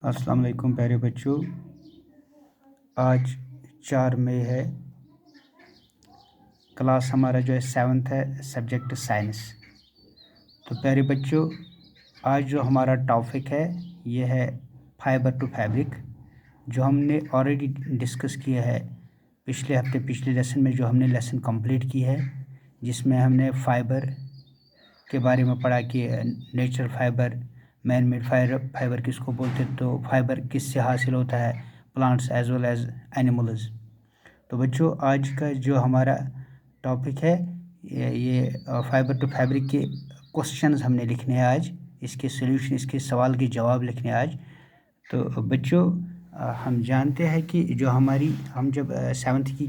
अस्सलाम वालेकुम प्यारे बच्चों। आज 4 मई है। क्लास हमारा जो है 7th है, सब्जेक्ट साइंस। तो प्यारे बच्चों, आज जो हमारा टॉपिक है ये है फाइबर टू फैब्रिक, जो हमने ऑलरेडी डिस्कस किया है पिछले हफ्ते, पिछले लेसन में जो हमने लेसन कंप्लीट की है, जिसमें हमने फाइबर के बारे में पढ़ा कि natural fibre, man made fibre किसको बोलते हैं, तो फाइबर किससे हासिल होता है, plants as well as animals. तो बच्चों, आज का जो हमारा टॉपिक है ये फाइबर टू फैब्रिक के क्वेश्चंस हमने लिखने हैं आज, इसके सॉल्यूशन, इसके सवाल के जवाब लिखने हैं आज। तो बच्चों, हम जानते हैं कि जो हम जब 7th की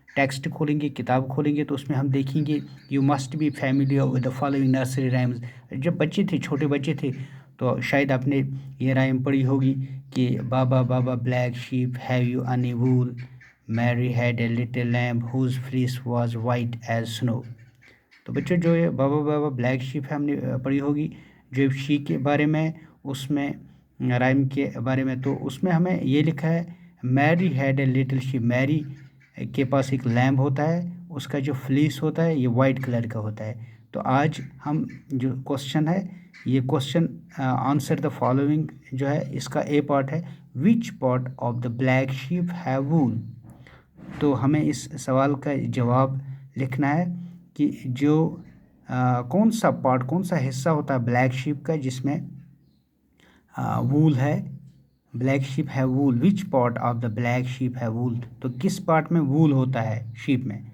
टेक्स्ट खोलेंगे, किताब खोलेंगे, तो उसमें हम देखेंगे you must be familiar with the following nursery rhymes. जब बच्चे थे, छोटे बच्चे थे, तो शायद आपने ये राइम पढ़ी होगी कि baa baa black sheep have you any wool, Mary had a little lamb whose fleece was white as snow. तो बच्चों, जो ये बाबा बाबा ब्लैक शीप है, हमने पढ़ी होगी जो शी के बारे में, उसमें राइम के बारे में। तो उसमें हमें ये लिखा है Mary had a little sheep, Mary के पास एक लैम्ब होता है, उसका जो फ्लीस होता है ये वाइट कलर का होता है। तो आज हम जो क्वेश्चन है, ये क्वेश्चन आंसर द फॉलोइंग जो है, इसका ए पार्ट है which part of the black sheep have wool. तो हमें इस सवाल का जवाब लिखना है कि जो कौन सा पार्ट, कौन सा हिस्सा होता है ब्लैक शीप का जिसमें वूल है। ब्लैक शीप है wool, which part of the black sheep है वूल, तो किस पार्ट में वूल होता है शीप में।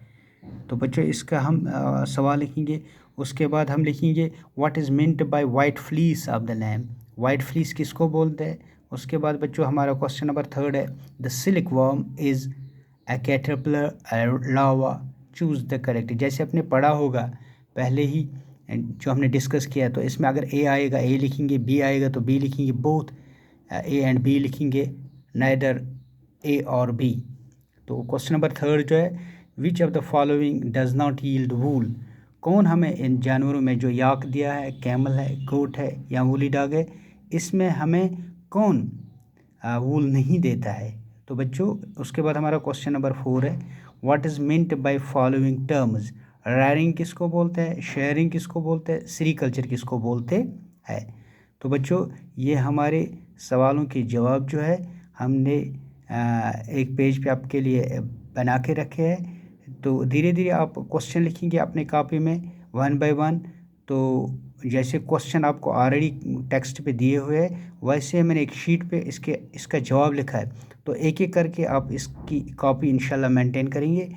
तो बच्चों, इसका हम सवाल लिखेंगे। उसके बाद हम लिखेंगे what is meant by white fleece of the lamb, white fleece किसको बोलते हैं। उसके बाद बच्चों, हमारा क्वेश्चन नंबर 3 है the silk worm is a caterpillar larva, choose the correct. जैसे आपने पढ़ा होगा पहले ही जो हमने डिस्कस किया, तो इसमें अगर ए आएगा ए लिखेंगे, बी आएगा तो बी लिखेंगे, बोथ ए एंड बी लिखेंगे, नाइदर ए और बी। तो क्वेश्चन नंबर 3 जो है which of the following does not yield wool, कौन हमें इन जानवरों में जो याक दिया है, कैमल है, गोट है या वूली डॉग है, इसमें हमें कौन वूल नहीं देता है। तो बच्चों, उसके बाद हमारा क्वेश्चन नंबर 4 है what is meant by following terms, rearing किसको बोलते हैं, शेयरिंग किसको बोलते हैं, सेरीकल्चर किसको बोलते हैं। तो बच्चों, ये हमारे सवालों के जवाब जो है हमने एक पेज पे आपके लिए बना के रखे हैं। तो धीरे धीरे आप क्वेश्चन लिखेंगे अपने कॉपी में 1 बाय 1। तो जैसे क्वेश्चन आपको ऑलरेडी टेक्स्ट पे दिए हुए हैं, वैसे मैंने एक शीट पे इसका जवाब लिखा है। तो एक एक करके आप इसकी कॉपी इंशाल्लाह मेंटेन करेंगे।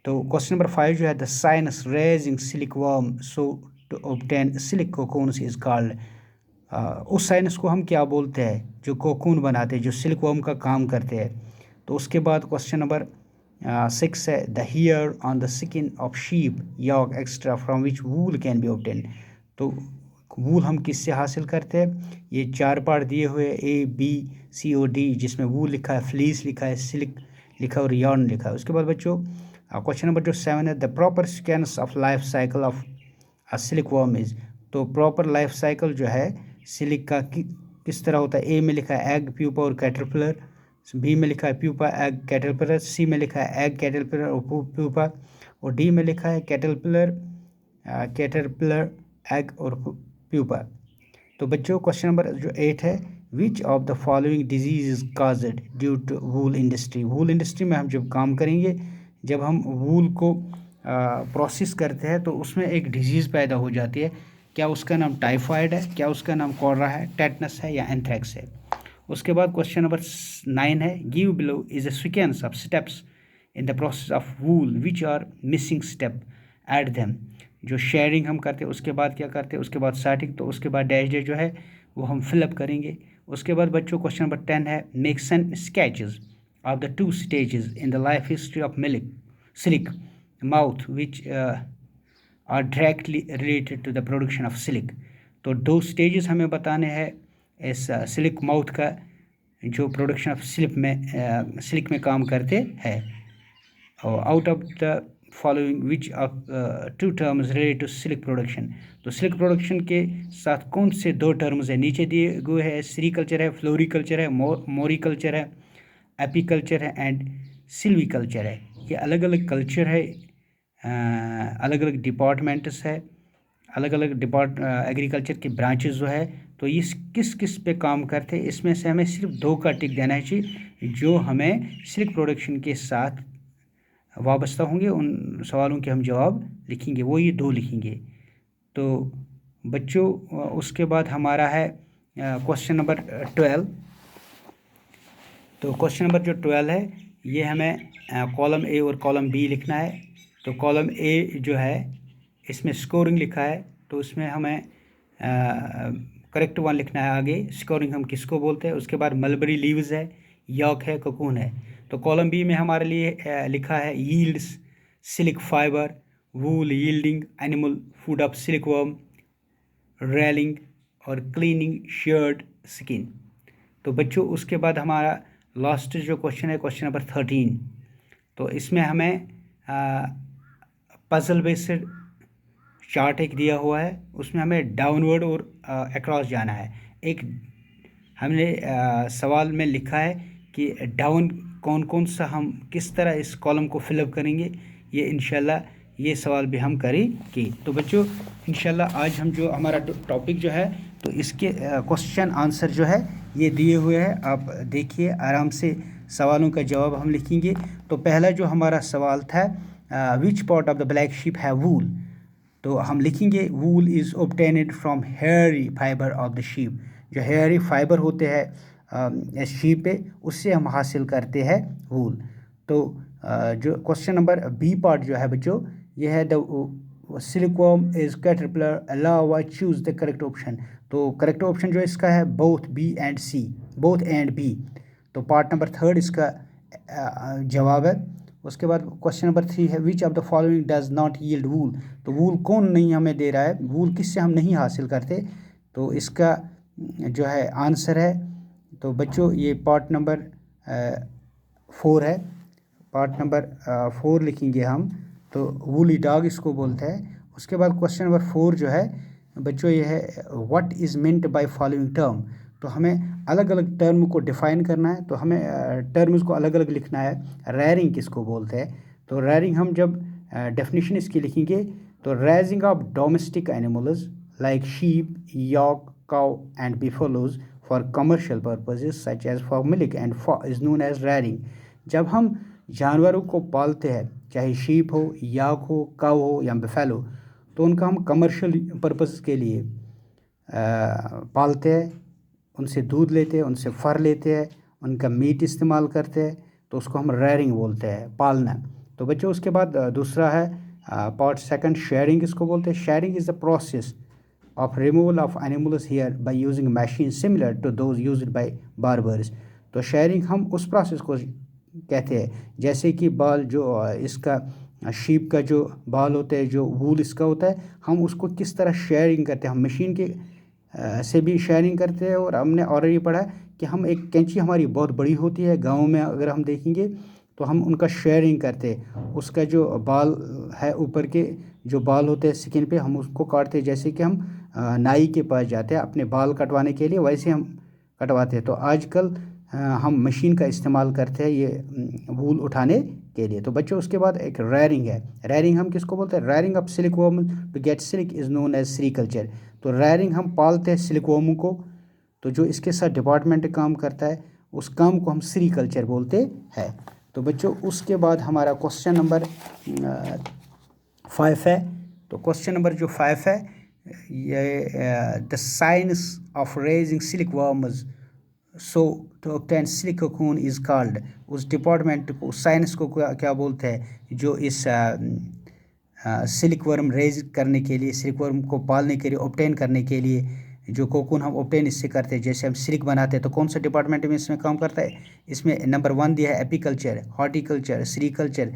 तो क्वेश्चन नंबर 5 जो है the science raising silk worm so to obtain silk cocoons is called, उस साइंस को हम क्या बोलते हैं जो कोकून बनाते हैं, जो सिल्क वर्म का काम करते हैं। तो उसके बाद क्वेश्चन नंबर 6 है the hair on the skin of sheep yak extra from which wool can be obtain. तो वूल हम किससे हासिल करते हैं, ये 4 पार्ट दिए हुए A B C O D, जिसमें वूल लिखा है, फ्लीस लिखा है, सिल्क लिखा है और यॉर्न लिखा है। उसके बाद बच्चों, क्वेश्चन नंबर जो 7 है the proper sequence of life cycle of silk worm is. तो प्रॉपर लाइफ साइकिल जो है सिल्क का किस तरह होता है। ए में लिखा है एग, प्यूपा और कैटरपिलर, बी में लिखा है प्यूपा एग कैटरपिलर, सी में लिखा है एग कैटरपिलर और प्यूपा, और डी में लिखा है कैटरपिलर एग और प्यूपा। तो बच्चों, क्वेश्चन नंबर जो 8 है which of the following disease is caused due to wool industry. Wool industry में हम जब काम करेंगे, जब हम वूल को प्रोसेस करते हैं, तो उसमें एक डिजीज़ पैदा हो जाती है। क्या उसका नाम टाइफाइड है, क्या उसका नाम कॉलरा है, टेटनस है या एंथ्रैक्स है। उसके बाद क्वेश्चन नंबर 9 है give below is a sequence of steps in the process of wool which are missing step at them. जो शेयरिंग हम करते हैं उसके बाद क्या करते हैं, उसके बाद स्टार्टिंग, तो उसके बाद डैश डैश जो है वो हम फिलअप करेंगे। उसके बाद बच्चों, क्वेश्चन नंबर 10 है make some sketches of the 2 stages in the life history of silk moth which are directly related to the production of silk. तो 2 स्टेजेस हमें बताने हैं इस सिल्क माउथ का, जो प्रोडक्शन ऑफ सिल्क में काम करते हैं। और out of the following which of two terms related to silk production. तो सिल्क प्रोडक्शन के साथ कौन से दो टर्म्स है नीचे दिए हुए है, सेरीकल्चर है, फ्लोरिकल्चर है, मोरिकल्चर है, एपीकल्चर है एंड सिल्वीकल्चर है। ये अलग अलग कल्चर है, अलग अलग डिपार्टमेंट्स है, अलग अलग एग्रीकल्चर के ब्रांचेस जो है। तो ये किस किस पे काम करते हैं, इसमें से हमें सिर्फ दो का टिक देना चाहिए जो हमें सिल्क प्रोडक्शन के साथ वाबस्ता होंगे। उन सवालों के हम जवाब लिखेंगे, वो ये दो लिखेंगे। तो बच्चों उसके बाद हमारा है क्वेश्चन नंबर 12। तो क्वेश्चन नंबर जो 12 है ये हमें कॉलम ए और कॉलम बी लिखना है। तो कॉलम ए जो है इसमें स्कोरिंग लिखा है, तो उसमें हमें करेक्ट वन लिखना है आगे। स्कोरिंग हम किसको बोलते हैं। उसके बाद मलबरी लीव्स है, यॉक है, कोकून है। तो कॉलम बी में हमारे लिए लिखा है yields, silk fibre, wool yielding, animal food of silk worm, railing और क्लीनिंग शर्ट स्किन। तो बच्चों उसके बाद हमारा लास्ट जो क्वेश्चन है क्वेश्चन नंबर 13। तो इसमें हमें पजल बेस्ड चार्ट एक दिया हुआ है, उसमें हमें डाउनवर्ड और अक्रॉस जाना है। एक हमने सवाल में लिखा है कि डाउन कौन कौन सा हम किस तरह इस कॉलम को फिलअप करेंगे, ये इंशाल्लाह ये सवाल भी हम करेंगे। तो बच्चों इंशाल्लाह आज हम जो हमारा टॉपिक जो है तो इसके क्वेश्चन आंसर जो है ये दिए हुए हैं, आप देखिए आराम से सवालों का जवाब हम लिखेंगे। तो पहला जो हमारा सवाल था विच part of the black sheep है वूल। तो हम लिखेंगे wool is obtained from hairy fibre of the sheep. जो हेयरी फाइबर होते हैं शीप पे उससे हम हासिल करते हैं वूल। तो जो क्वेश्चन नंबर बी पार्ट जो है बच्चों ये है द सिल्कवर्म इज कैटरपिलर, अलावा चूज द करेक्ट ऑप्शन। तो करेक्ट ऑप्शन जो इसका है both B and C, both and B. तो पार्ट नंबर 3 इसका जवाब है। उसके बाद क्वेश्चन नंबर 3 है which of the following does not yield wool. तो वूल कौन नहीं हमें दे रहा है, वूल किससे हम नहीं हासिल करते। तो इसका जो है आंसर है तो बच्चों ये पार्ट नंबर 4 है। पार्ट नंबर 4 लिखेंगे हम, तो वूली डॉग इसको बोलते हैं। उसके बाद क्वेश्चन नंबर 4 जो है बच्चों ये है what is meant by following term. तो हमें अलग अलग टर्म को डिफ़ाइन करना है, तो हमें टर्म्स को अलग अलग लिखना है। रेयरिंग किसको बोलते हैं, तो रेयरिंग हम जब डेफिनेशन इसकी लिखेंगे तो raising of domestic animals like sheep, yak, cow and buffaloes for commercial purposes such as for milk and is known as rearing. जब हम जानवरों को पालते हैं चाहे शीप हो, याक हो, काऊ हो या बिफेलो, तो उनका हम कमर्शियल पर्पस के लिए पालते हैं, उनसे दूध लेते हैं, उनसे फर लेते हैं, उनका मीट इस्तेमाल करते हैं, तो उसको हम रेयरिंग बोलते हैं, पालना। तो बच्चों उसके बाद दूसरा है पार्ट सेकंड शेयरिंग इसको बोलते हैं। Shearing is the process of removal of animals hair by using machine similar to those used by barbers. तो शेयरिंग हम उस प्रोसेस को कहते हैं जैसे कि बाल जो इसका शीप का जो बाल होता है, जो वूल इसका होता है, हम उसको किस तरह शेयरिंग करते हैं। हम मशीन के से भी शेयरिंग करते हैं, और हमने ऑलरेडी पढ़ा कि हम एक कैंची हमारी बहुत बड़ी होती है, गाँव में अगर हम देखेंगे तो हम उनका शेयरिंग करते हैं। उसका जो बाल है ऊपर के जो बाल होते हैं स्किन पे, हम उसको काटते हैं जैसे कि हम नाई के पास जाते हैं अपने बाल कटवाने के लिए, वैसे हम कटवाते हैं। तो आजकल हम मशीन का इस्तेमाल करते हैं ये वूल उठाने के लिए। तो बच्चों उसके बाद एक रेयरिंग है। रेयरिंग हम किसको बोलते हैं, rearing of silkworm to get silk is known as sericulture. तो रेयरिंग हम पालते हैं सिल्कवर्म को, तो जो इसके साथ डिपार्टमेंट काम करता है उस काम को हम सेरीकल्चर बोलते हैं। तो बच्चों उसके बाद हमारा क्वेश्चन नंबर 5 है। तो क्वेश्चन नंबर जो 5 है ये the science of raising silkworms so to obtain silk cocoon is called. उस डिपार्टमेंट को, उस साइंस को क्या बोलते हैं जो इस सिल्क वर्म रेज करने के लिए, सिल्क वर्म को पालने के लिए, ऑब्टेन करने के लिए जो कोकून हम ऑब्टेन इससे करते हैं, जैसे हम सिल्क बनाते हैं, तो कौन सा डिपार्टमेंट में इसमें काम करता है। इसमें नंबर 1 दिया है एपीकल्चर, हॉर्टिकल्चर, सेरीकल्चर,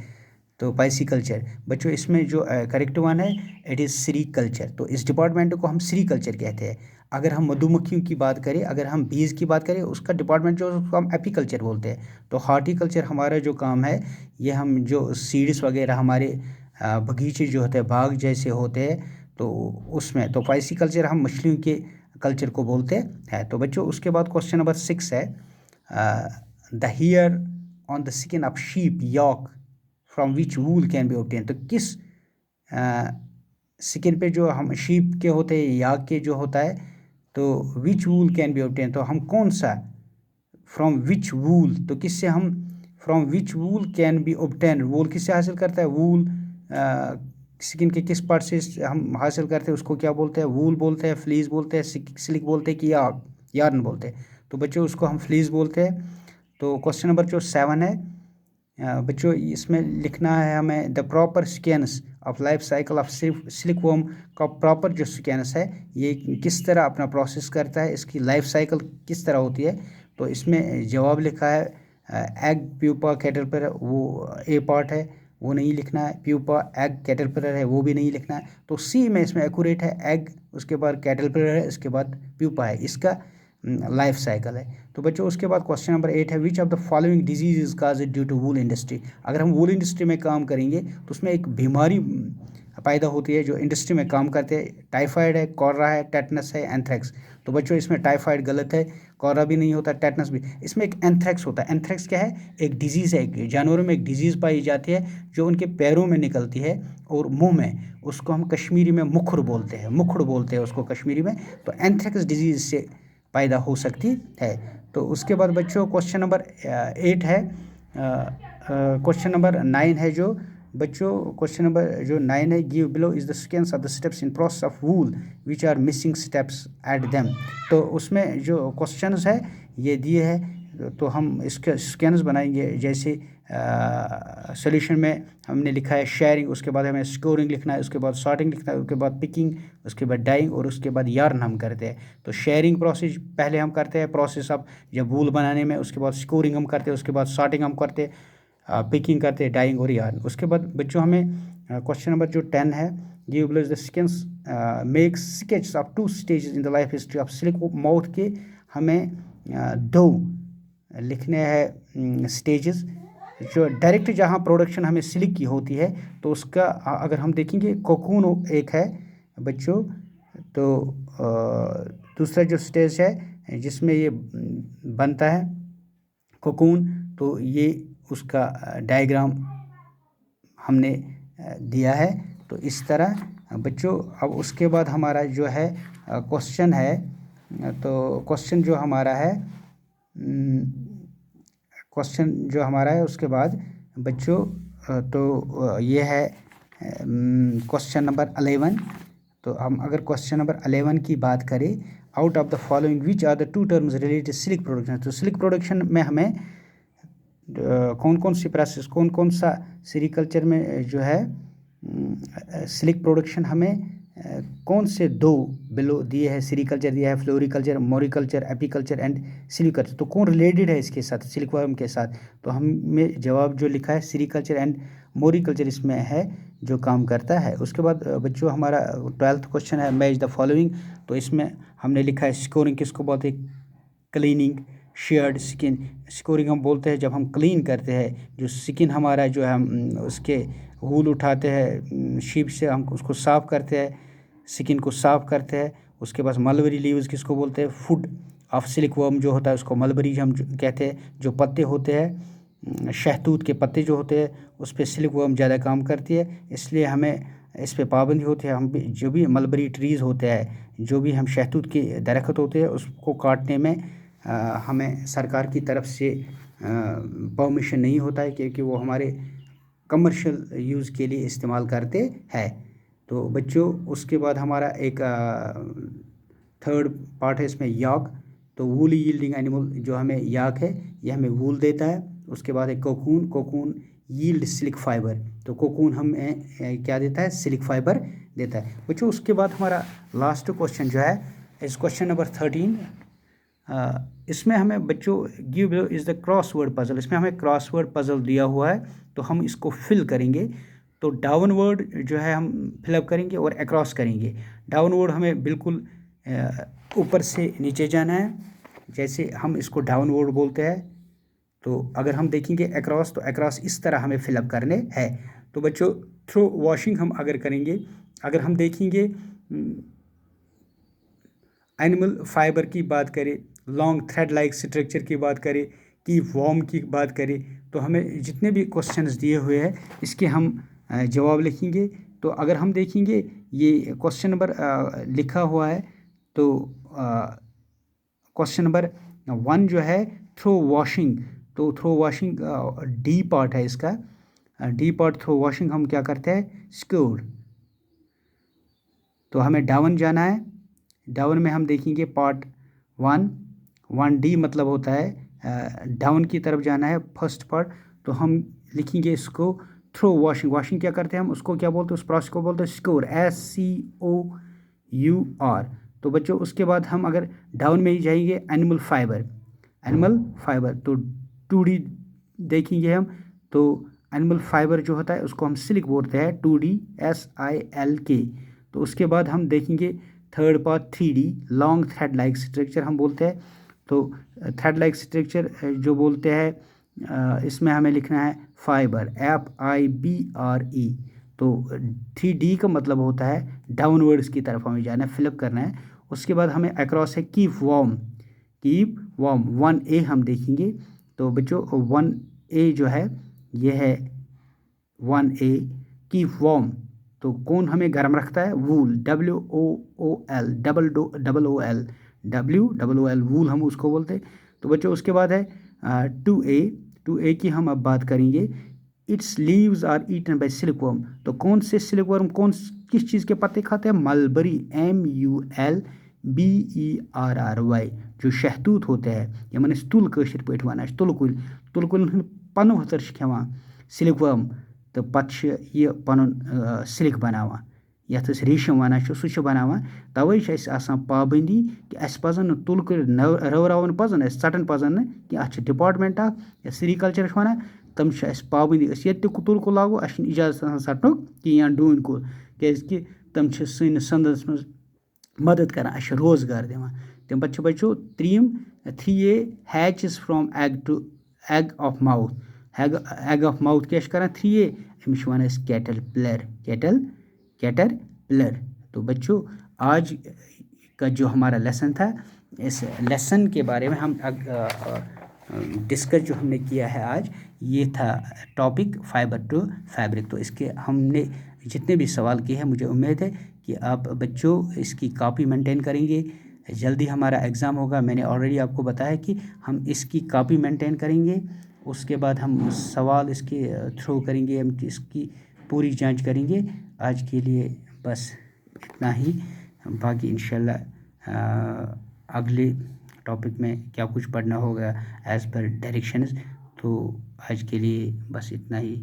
तो पाइसिकल्चर। बच्चों इसमें जो करेक्ट वन है इट इज़ सेरीकल्चर। तो इस डिपार्टमेंट को हम सेरीकल्चर कहते हैं। अगर हम मधुमक्खियों की बात करें, अगर हम बीज की बात करें, उसका डिपार्टमेंट जो उसको हम एपीकल्चर बोलते हैं। तो हॉर्टिकल्चर हमारा जो काम है ये हम जो सीड्स वगैरह हमारे बगीचे जो होते हैं, बाग जैसे होते हैं, तो उसमें तो पाइसिकल्चर हम मछलियों के कल्चर को बोलते हैं। तो बच्चों उसके बाद क्वेश्चन नंबर 6 है, the hair on the skin of sheep yak from which wool can be obtain. तो किस स्किन पे जो हम शीप के होते हैं, याक के जो होता है, तो विच वूल कैन बी ऑब्टेन, तो हम कौन सा, फ्रॉम विच वूल, तो किससे हम, from which wool can be obtain, wool किससे हासिल करता है, वूल स्किन के किस पार्ट से हम हासिल करते हैं, उसको क्या बोलते हैं, वूल बोलते हैं, फ्लीस बोलते हैं, सिल्क बोलते हैं, कि यार्न बोलते हैं। तो बच्चों उसको हम फ्लीस बोलते हैं। तो क्वेश्चन नंबर जो 7 है बच्चों, इसमें लिखना है हमें, the proper scans of life cycle of silk worm का प्रॉपर जो स्कैनस है ये किस तरह अपना प्रोसेस करता है, इसकी लाइफ साइकिल किस तरह होती है। तो इसमें जवाब लिखा है एग प्यूपा कैटरपिलर, वो ए पार्ट है, वो नहीं लिखना है। प्यूपा एग कैटरपिलर है, वो भी नहीं लिखना है। तो सी में इसमें एक्यूरेट है, एग उसके बाद कैटरपिलर है, उसके बाद प्यूपा है, इसका लाइफ साइकिल है। तो बच्चों उसके बाद क्वेश्चन नंबर 8 है, which of the following disease is cause due to wool industry. अगर हम वूल इंडस्ट्री में काम करेंगे तो उसमें एक बीमारी पैदा होती है जो इंडस्ट्री में काम करते हैं, टाइफाइड है, कॉलरा है, टेटनस है, एंथ्रेक्स। तो बच्चों इसमें टाइफाइड गलत है, कॉलरा भी नहीं होता, टेटनस भी, इसमें एक एंथ्रेक्स होता है। एंथ्रेक्स क्या है, एक डिजीज़ है, एक जानवरों में एक डिजीज़ पाई जाती है जो उनके पैरों में निकलती है और मुंह में, उसको हम कश्मीरी में मुखड़ बोलते हैं, मुखड़ बोलते हैं उसको कश्मीरी में। तो एंथ्रेक्स डिजीज़ से पैदा हो सकती है। तो उसके बाद बच्चों क्वेश्चन नंबर 8 है, क्वेश्चन नंबर 9 है जो बच्चों, क्वेश्चन नंबर जो 9 है, give below is the sequence of the steps in process of wool which are missing steps at them. तो उसमें जो क्वेश्चंस है ये दिए है, तो हम इसके स्कैनर्स बनाएंगे। जैसे सॉल्यूशन में हमने लिखा है शेयरिंग, उसके बाद हमें स्कोरिंग लिखना है, उसके बाद सॉर्टिंग लिखना है, उसके बाद पिकिंग, उसके बाद डाइंग और उसके बाद यार्न हम करते हैं। तो शेयरिंग प्रोसेस पहले हम करते हैं, प्रोसेस ऑफ जब वूल बनाने में, उसके बाद स्कोरिंग हम करते हैं, उसके बाद सॉर्टिंग हम करते हैं, पिकिंग करते हैं, डाइंग और यार्न। उसके बाद बच्चों हमें क्वेश्चन नंबर जो 10 है, give below the sequence make sketch of 2 stages in the life history of silk mouth के हमें 2 लिखने हैं स्टेजेस, जो डायरेक्ट जहाँ प्रोडक्शन हमें सिल्क की होती है। तो उसका अगर हम देखेंगे, कोकून एक है बच्चों, तो दूसरा जो स्टेज है जिसमें ये बनता है कोकून, तो ये उसका डायग्राम हमने दिया है। तो इस तरह बच्चों, अब उसके बाद हमारा जो है क्वेश्चन है, तो क्वेश्चन जो हमारा है, क्वेश्चन जो हमारा है उसके बाद बच्चों, तो ये है क्वेश्चन नंबर 11। तो हम अगर क्वेश्चन नंबर 11 की बात करें, out of the following which are the 2 terms related silk production. तो सिल्क प्रोडक्शन में हमें कौन कौन सी प्रोसेस, कौन कौन सा सेरिकल्चर में जो है सिल्क प्रोडक्शन हमें कौन से 2 बिलो दिए हैं, सेरिकल्चर दिया है, फ्लोरिकल्चर, मोरिकल्चर, एपीकल्चर एंड सिल्कल्चर। तो कौन रिलेटेड है इसके साथ, सिल्कवर्म के साथ। तो हमें जवाब जो लिखा है सेरिकल्चर एंड मोरिकल्चर इसमें है जो काम करता है। उसके बाद बच्चों हमारा 12th क्वेश्चन है, मैच द फॉलोइंग। तो इसमें हमने लिखा है स्कोरिंग किसको बोलते हैं, क्लीनिंग शेयर्ड स्किन। स्कोरिंग हम बोलते हैं जब हम क्लीन करते हैं, जो स्किन हमारा जो है हम उसके वूल उठाते हैं शीप से, हम उसको साफ़ करते हैं, स्किन को साफ़ करते हैं। उसके बाद मलबरी लीव्स किसको बोलते हैं, फूड ऑफ सिल्क वर्म जो होता है उसको मलबरी हम कहते हैं। जो पत्ते होते हैं, शहतूत के पत्ते जो होते हैं, उस पर सिल्क वर्म ज़्यादा काम करती है, इसलिए हमें इस पर पाबंदी होती है। हम भी जो भी मलबरी ट्रीज़ होते हैं, जो भी हम शहतूत के दरख्त होते हैं, उसको काटने में हमें सरकार की तरफ से परमिशन नहीं होता है, क्योंकि वो हमारे कमर्शियल यूज़ के लिए इस्तेमाल करते हैं। तो बच्चों उसके बाद हमारा एक 3rd पार्ट है इसमें, याक। तो वूली यील्डिंग एनिमल जो हमें याक है, ये हमें वूल देता है। उसके बाद एक cocoon, cocoon yield silk fibre. तो कोकून हमें क्या देता है, सिल्क फाइबर देता है। बच्चों उसके बाद हमारा लास्ट क्वेश्चन जो है इस क्वेश्चन नंबर 13, इसमें हमें बच्चों give below is the crossword puzzle. इसमें हमें क्रॉसवर्ड पजल दिया हुआ है, तो हम इसको फिल करेंगे। तो डाउनवर्ड जो है हम फिलअप करेंगे और अक्रॉस करेंगे। डाउनवर्ड हमें बिल्कुल ऊपर से नीचे जाना है, जैसे हम इसको डाउनवर्ड बोलते हैं। तो अगर हम देखेंगे अक्रॉस, तो अक्रॉस इस तरह हमें फिलअप करने हैं। तो बच्चों थ्रो वॉशिंग हम अगर करेंगे, अगर हम देखेंगे एनिमल फाइबर की बात करें, लॉन्ग थ्रेड लाइक स्ट्रक्चर की बात करें, की वॉर्म की बात करें, तो हमें जितने भी क्वेश्चंस दिए हुए हैं इसके हम जवाब लिखेंगे। तो अगर हम देखेंगे ये क्वेश्चन नंबर लिखा हुआ है, तो क्वेश्चन नंबर 1 जो है थ्रो वॉशिंग, तो थ्रो वॉशिंग डी पार्ट है इसका, डी पार्ट थ्रो वॉशिंग हम क्या करते हैं, स्कोर। तो हमें डाउन जाना है, डाउन में हम देखेंगे पार्ट 1D मतलब होता है डाउन की तरफ जाना है फर्स्ट पार्ट। तो हम लिखेंगे इसको थ्रो वॉशिंग, वॉशिंग क्या करते हैं हम, उसको क्या बोलते हैं, उस प्रोसेस को बोलते हैं स्कोर, SCOUR। तो बच्चों उसके बाद हम अगर डाउन में ही जाएंगे एनिमल फाइबर, एनिमल फाइबर तो 2D देखेंगे हम। तो एनिमल फाइबर जो होता है उसको हम सिल्क बोलते हैं, 2D SILK। तो उसके बाद हम देखेंगे third part 3D long thread like structure हम बोलते हैं। तो थ्रेड लाइक स्ट्रक्चर जो बोलते हैं इसमें हमें लिखना है फाइबर, FIBRE। तो 3D का मतलब होता है डाउनवर्ड्स की तरफ हमें जाना है, फिलअप करना है। उसके बाद हमें अक्रॉस है keep warm, keep warm 1A हम देखेंगे। तो बच्चों 1A जो है ये है 1A कीप वार्म। तो कौन हमें गर्म रखता है, वूल, WOOL, WOOL वूल हम उसको बोलते हैं। तो बच्चों उसके बाद है 2A की हम अब बात करेंगे, its leaves are eaten by silkworm. तो कौन से सिल्कवर्म किस चीज़ के पत्ते खाते हैं, मलबरी, MULBERRY, जो शहतूत होते हैं, यमन तुल कशिर पे वन तुल कुल, तुल कुल पन हतर खेवान सिल्कवर्म, तो पत्त ये पनुन सिल्क बनावान, यथ अस रेशम वनान सह बनावान। तवे पाबंदी कि अस पजन तुल कर रवरावन पजन, षटन पजन न कि अत डिपार्टमेंट या सेरिकल्चर वनान, तम पाबंदी ये तुल कुल लागो, अस इजाजत सटनुक कि या डून कुल, क्या तम सैनिस संदस मज मदद कर, अस रोजगार दिवान। तम पे बच्चों 3A hatches from egg to egg of moth, egg of moth क्या कर 3A, अमिश वन कैटरपिलर। तो बच्चों आज का जो हमारा लेसन था, इस लेसन के बारे में हम डिस्कस जो हमने किया है आज, ये था टॉपिक फाइबर टू फैब्रिक। तो इसके हमने जितने भी सवाल किए हैं, मुझे उम्मीद है कि आप बच्चों इसकी कॉपी मेंटेन करेंगे। जल्दी हमारा एग्ज़ाम होगा, मैंने ऑलरेडी आपको बताया कि हम इसकी कॉपी मेंटेन करेंगे। उसके बाद हम सवाल इसके थ्रो करेंगे, हम इसकी पूरी जांच करेंगे। आज के लिए बस इतना ही, बाकी इंशाल्लाह अगले टॉपिक में क्या कुछ पढ़ना होगा एज़ पर डायरेक्शंस। तो आज के लिए बस इतना ही।